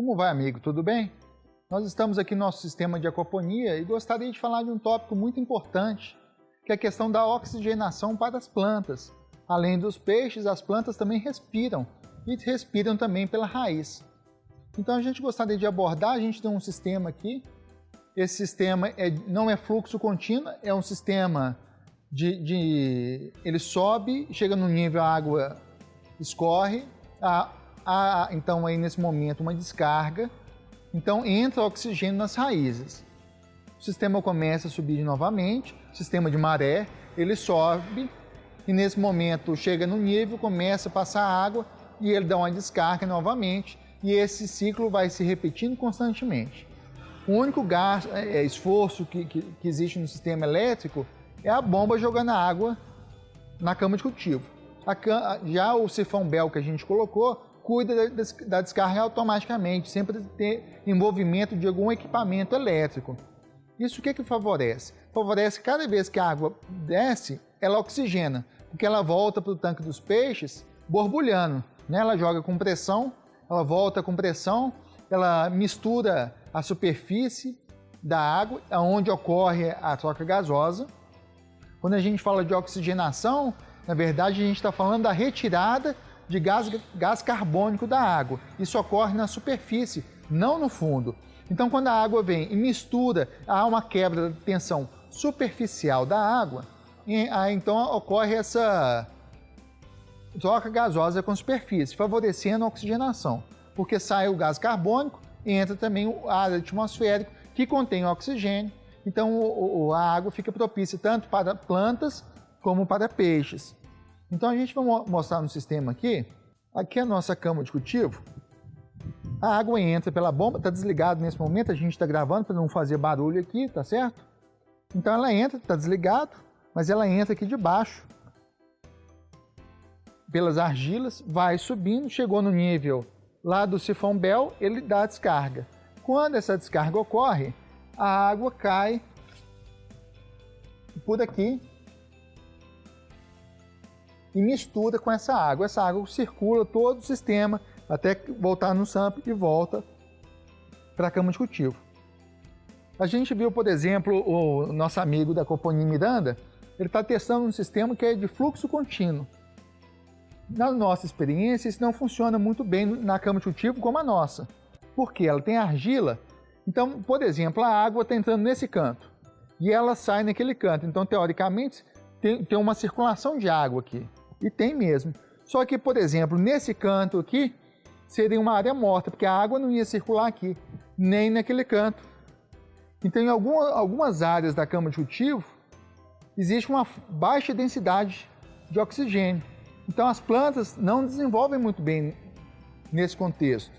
Como vai, amigo? Tudo bem? Nós estamos aqui no nosso sistema de aquaponia e gostaria de falar de um tópico muito importante, que é a questão da oxigenação para as plantas. Além dos peixes, as plantas também respiram, e respiram também pela raiz. Então a gente gostaria de abordar, a gente tem um sistema aqui, esse sistema não é fluxo contínuo, é um sistema ele sobe, chega no nível, a água escorre, então aí nesse momento uma descarga, então entra oxigênio nas raízes. O sistema começa a subir novamente, sistema de maré, ele sobe e nesse momento chega no nível, começa a passar água e ele dá uma descarga novamente e esse ciclo vai se repetindo constantemente. O único esforço que existe no sistema elétrico é a bomba jogando água na cama de cultivo. Já o sifão Bell que a gente colocou cuida da descarga automaticamente, sempre ter envolvimento de algum equipamento elétrico. Isso o que favorece? Favorece cada vez que a água desce, ela oxigena, porque ela volta para o tanque dos peixes borbulhando, né? Ela joga com pressão, ela volta com pressão, ela mistura a superfície da água, onde ocorre a troca gasosa. Quando a gente fala de oxigenação, na verdade a gente está falando da retirada de gás carbônico da água. Isso ocorre na superfície, não no fundo. Então quando a água vem e mistura, há uma quebra da tensão superficial da água, então ocorre essa troca gasosa com a superfície, favorecendo a oxigenação, porque sai o gás carbônico e entra também o ar atmosférico que contém oxigênio. Então a água fica propícia tanto para plantas como para peixes. Então a gente vai mostrar no sistema aqui é a nossa cama de cultivo. A água entra pela bomba, está desligado nesse momento, a gente está gravando para não fazer barulho aqui, tá certo? Então ela entra, está desligado, mas ela entra aqui de baixo, pelas argilas, vai subindo, chegou no nível lá do sifão Bell, ele dá a descarga. Quando essa descarga ocorre, a água cai por aqui e mistura com essa água. Essa água circula todo o sistema até voltar no SAMP e volta para a cama de cultivo. A gente viu, por exemplo, o nosso amigo da Companhia Miranda, ele está testando um sistema que é de fluxo contínuo. Na nossa experiência, isso não funciona muito bem na cama de cultivo como a nossa, porque ela tem argila. Então, por exemplo, a água está entrando nesse canto e ela sai naquele canto. Então, teoricamente, tem uma circulação de água aqui. E tem mesmo. Só que, por exemplo, nesse canto aqui, seria uma área morta, porque a água não ia circular aqui, nem naquele canto. Então, em algumas áreas da cama de cultivo, existe uma baixa densidade de oxigênio. Então, as plantas não desenvolvem muito bem nesse contexto.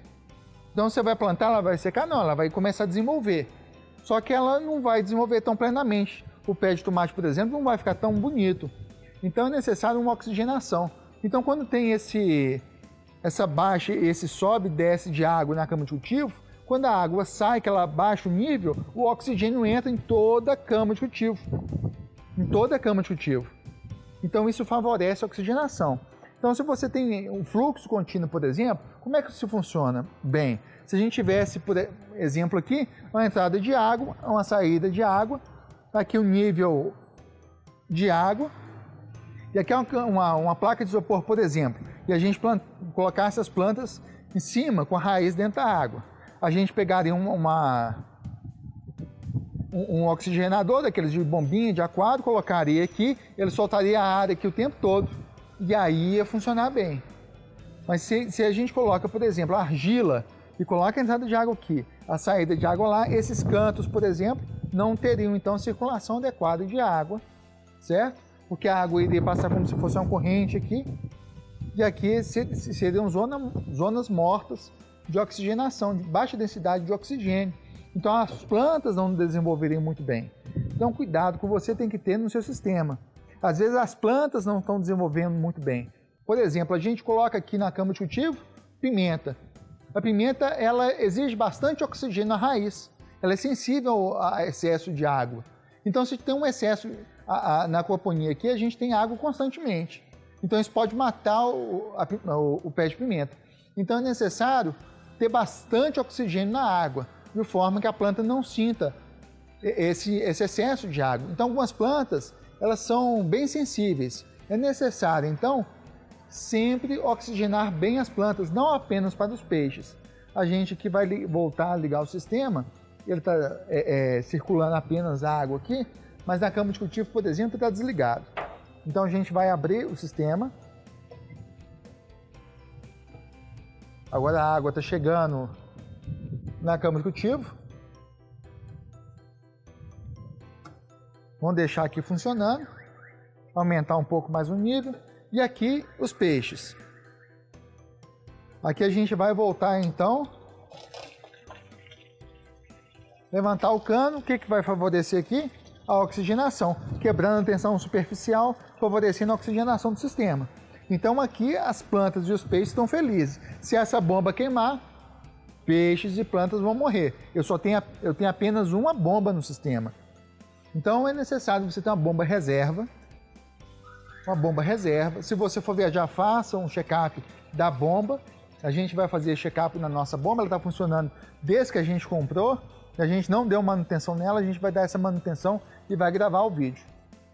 Então, você vai plantar, ela vai secar? Não, ela vai começar a desenvolver. Só que ela não vai desenvolver tão plenamente. O pé de tomate, por exemplo, não vai ficar tão bonito. Então, é necessário uma oxigenação. Então, quando tem essa baixa, esse sobe e desce de água na cama de cultivo, quando a água sai, que ela baixa o nível, o oxigênio entra em toda a cama de cultivo. Em toda a cama de cultivo. Então, isso favorece a oxigenação. Então, se você tem um fluxo contínuo, por exemplo, como é que isso funciona? Bem, se a gente tivesse, por exemplo, aqui, uma entrada de água, uma saída de água, aqui o nível de água, e aqui é uma placa de isopor, por exemplo, e a gente colocar essas plantas em cima, com a raiz dentro da água. A gente pegaria um oxigenador, daqueles de bombinha, de aquário, colocaria aqui, ele soltaria a ar aqui o tempo todo, e aí ia funcionar bem. Mas se a gente coloca, por exemplo, a argila, e coloca a entrada de água aqui, a saída de água lá, esses cantos, por exemplo, não teriam, então, circulação adequada de água, certo? Porque a água iria passar como se fosse uma corrente aqui, e aqui seriam zonas mortas de oxigenação, de baixa densidade de oxigênio. Então as plantas não desenvolveriam muito bem. Então cuidado que você tem que ter no seu sistema. Às vezes as plantas não estão desenvolvendo muito bem. Por exemplo, a gente coloca aqui na cama de cultivo pimenta. A pimenta ela exige bastante oxigênio na raiz. Ela é sensível a excesso de água. Então se tem um excesso na aquaponia aqui, a gente tem água constantemente. Então isso pode matar o pé de pimenta. Então é necessário ter bastante oxigênio na água, de forma que a planta não sinta esse excesso de água. Então, algumas plantas, elas são bem sensíveis. É necessário, então, sempre oxigenar bem as plantas, não apenas para os peixes. A gente aqui vai voltar a ligar o sistema, ele está circulando apenas a água aqui, mas na câmara de cultivo, por exemplo, está desligado. Então a gente vai abrir o sistema. Agora a água está chegando na câmara de cultivo. Vamos deixar aqui funcionando, aumentar um pouco mais o nível. E aqui os peixes. Aqui a gente vai voltar então, levantar o cano. O que vai favorecer aqui? A oxigenação, quebrando a tensão superficial, favorecendo a oxigenação do sistema. Então aqui as plantas e os peixes estão felizes. Se essa bomba queimar, peixes e plantas vão morrer. Eu tenho apenas uma bomba no sistema. Então é necessário você ter uma bomba reserva. Uma bomba reserva. Se você for viajar, faça um check-up da bomba. A gente vai fazer check-up na nossa bomba, ela está funcionando desde que a gente comprou. A gente não deu manutenção nela, a gente vai dar essa manutenção e vai gravar o vídeo.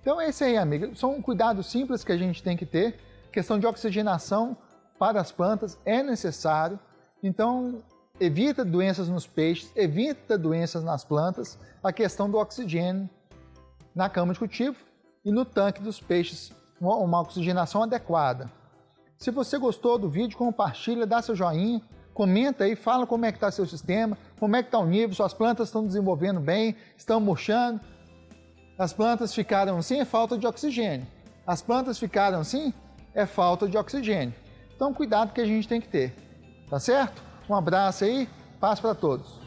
Então é isso aí, amiga. São cuidados simples que a gente tem que ter. Questão de oxigenação para as plantas é necessário. Então evita doenças nos peixes, evita doenças nas plantas. A questão do oxigênio na câmara de cultivo e no tanque dos peixes, uma oxigenação adequada. Se você gostou do vídeo, compartilha, dá seu joinha, comenta aí, fala como é que está seu sistema, como é que está o nível, suas plantas estão desenvolvendo bem, estão murchando. As plantas ficaram assim, é falta de oxigênio. As plantas ficaram assim, é falta de oxigênio. Então cuidado que a gente tem que ter, tá certo? Um abraço aí, paz para todos.